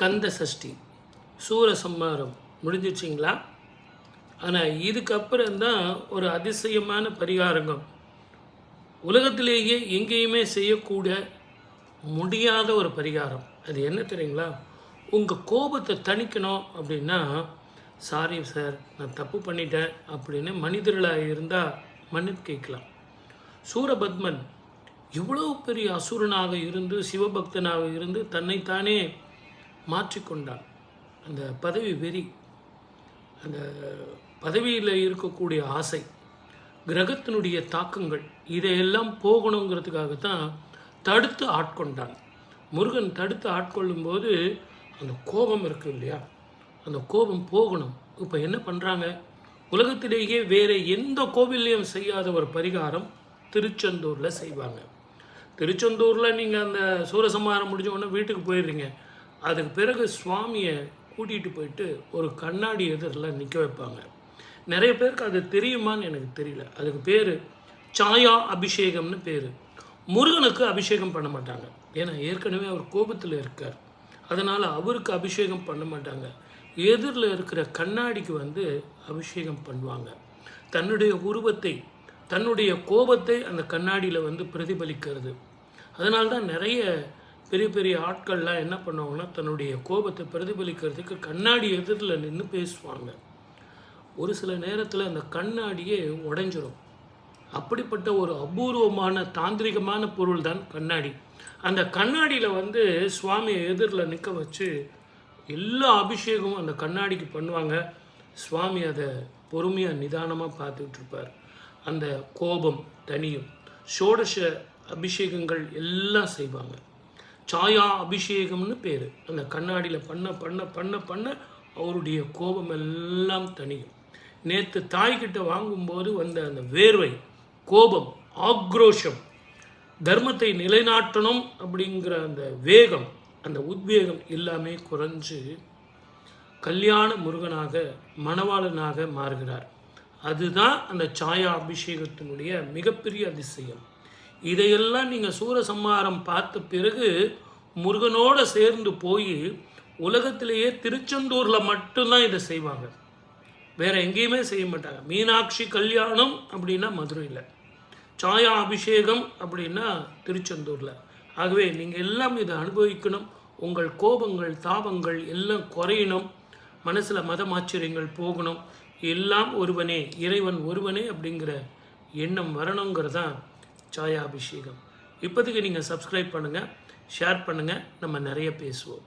கந்த சஷ்டி சூரசம்ஹாரம் முடிஞ்சிச்சிங்களா? ஆனால் இதுக்கப்புறம் தான் ஒரு அதிசயமான பரிகாரங்கள் உலகத்திலேயே எங்கேயுமே செய்யக்கூட முடியாத ஒரு பரிகாரம். அது என்ன தெரியுங்களா? உங்கள் கோபத்தை தணிக்கணும் அப்படின்னா, சாரி சார் நான் தப்பு பண்ணிட்டேன் அப்படின்னு மனிதர்களாக இருந்தால் மன்னிப்பு கேட்கலாம். சூரபத்மன் எவ்வளோ பெரிய அசுரனாக இருந்து சிவபக்தனாக இருந்து தன்னைத்தானே மாற்றிக்கொண்டான். அந்த பதவி வெறி, அந்த பதவியில் இருக்கக்கூடிய ஆசை, கிரகத்தினுடைய தாக்கங்கள் இதையெல்லாம் போகணுங்கிறதுக்காகத்தான் தடுத்து ஆட்கொண்டான். முருகன் தடுத்து ஆட்கொள்ளும்போது அந்த கோபம் இருக்குது இல்லையா, அந்த கோபம் போகணும். இப்போ என்ன பண்ணுறாங்க? உலகத்திலேயே வேறு எந்த கோவில்லையும் செய்யாத ஒரு பரிகாரம் திருச்செந்தூரில் செய்வாங்க. திருச்செந்தூரில் நீங்கள் அந்த சூரசம்ஹாரம் முடிஞ்ச உடனே வீட்டுக்கு போயிடுறீங்க. அதுக்கு பிறகு சுவாமியை கூட்டிகிட்டு போயிட்டு ஒரு கண்ணாடி எதிரில் நிற்க வைப்பாங்க. நிறைய பேருக்கு அது தெரியுமான்னு எனக்கு தெரியல. அதுக்கு பேர் சாயா அபிஷேகம்னு பேர். முருகனுக்கு அபிஷேகம் பண்ண மாட்டாங்க, ஏன்னா ஏற்கனவே அவர் கோபத்தில் இருக்கார். அதனால் அவருக்கு அபிஷேகம் பண்ண மாட்டாங்க. எதிரில் இருக்கிற கண்ணாடிக்கு அபிஷேகம் பண்ணுவாங்க. தன்னுடைய உருவத்தை, தன்னுடைய கோபத்தை அந்த கண்ணாடியில் பிரதிபலிக்கிறது. அதனால்தான் நிறைய பெரிய பெரிய ஆட்கள்லாம் என்ன பண்ணுவாங்கன்னா, தன்னுடைய கோபத்தை பிரதிபலிக்கிறதுக்கு கண்ணாடி எதிரில் நின்று பேசுவாங்க. ஒரு சில நேரத்தில் அந்த கண்ணாடியே உடைஞ்சிரும். அப்படிப்பட்ட ஒரு அபூர்வமான தாந்திரிகமான பொருள் தான் கண்ணாடி. அந்த கண்ணாடியில் சுவாமியை எதிரில் நிற்க வச்சு எல்லா அபிஷேகமும் அந்த கண்ணாடிக்கு பண்ணுவாங்க. சுவாமி அதை பொறுமையாக நிதானமாக பார்த்துக்கிட்டு இருப்பார். அந்த கோபம் தனியும். ஷோடச அபிஷேகங்கள் எல்லாம் செய்வாங்க. சாயா அபிஷேகம்னு பேர். அந்த கண்ணாடியில் பண்ண பண்ண பண்ண பண்ண அவருடைய கோபம் எல்லாம் தனியும். நேற்று தாய்கிட்ட வாங்கும்போது அந்த வேர்வை, கோபம், ஆக்ரோஷம், தர்மத்தை நிலைநாட்டணும் அப்படிங்கிற அந்த வேகம், அந்த உத்வேகம் எல்லாமே குறைஞ்சு கல்யாண முருகனாக, மணவாளனாக மாறுகிறார். அதுதான் அந்த சாயா அபிஷேகத்தினுடைய மிகப்பெரிய அதிசயம். இதையெல்லாம் நீங்கள் சூரசம்ஹாரம் பார்த்த பிறகு முருகனோடு சேர்ந்து போய் உலகத்திலேயே திருச்செந்தூரில் மட்டும்தான் இதை செய்வாங்க. வேறு எங்கேயுமே செய்ய மாட்டாங்க. மீனாட்சி கல்யாணம் அப்படின்னா மதுரையில், சாயா அபிஷேகம் அப்படின்னா திருச்செந்தூரில். ஆகவே நீங்கள் எல்லாம் இதை அனுபவிக்கணும். உங்கள் கோபங்கள், தாபங்கள் எல்லாம் குறையணும். மனசில் மதமாச்சரியங்கள் போகணும். எல்லாம் ஒருவனே, இறைவன் ஒருவனே அப்படிங்கிற எண்ணம் வரணுங்கிறதான் சாயா அபிஷேகம். இப்போதைக்கு நீங்கள் சப்ஸ்கிரைப் பண்ணுங்கள், ஷேர் பண்ணுங்கள். நம்ம நிறைய பேசுவோம்.